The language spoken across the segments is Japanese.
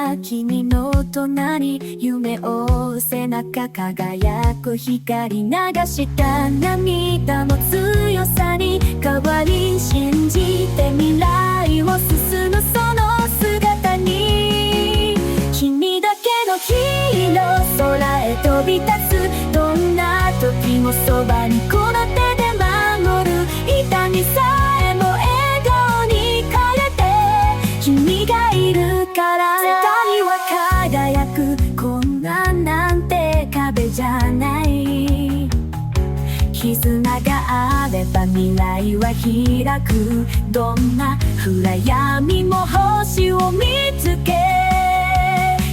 は君の隣、夢を背中輝く光、流した涙も強さに変わり、信じて未来を進むその姿に、君だけのヒーロー、空へ飛び立つ、どんな時もそばにこの手で守る、痛みさえも笑顔に変えて、君がいるから世界は輝く、困難なんて壁じゃない、絆があれば未来は開く、どんな暗闇も星を見つけ、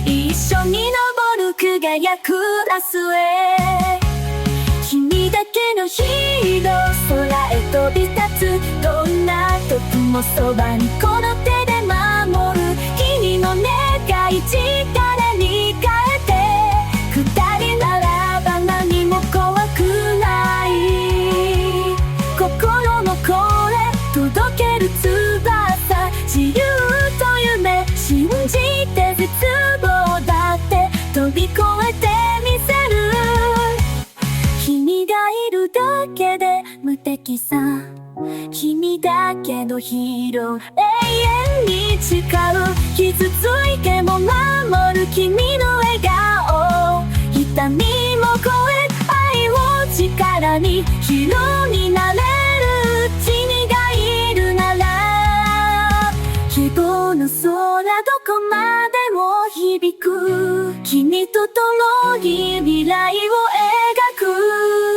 一緒に登る輝く明日へ、君だけのヒーロー、空へ飛び立つ、どんな時もそばにこの手で守る、君の願い力に変えて、二人ならば何も怖くない、心の声届ける翼、自由と夢信じて、絶望だって飛び越えてみせる、君がいるだけで無敵さ、君だけのヒーロー、永遠に誓う、傷ついても守る君の笑顔、痛みも超え愛を力にヒーローになれる、君がいるなら希望の空どこまでも響く、君と共に未来を描く。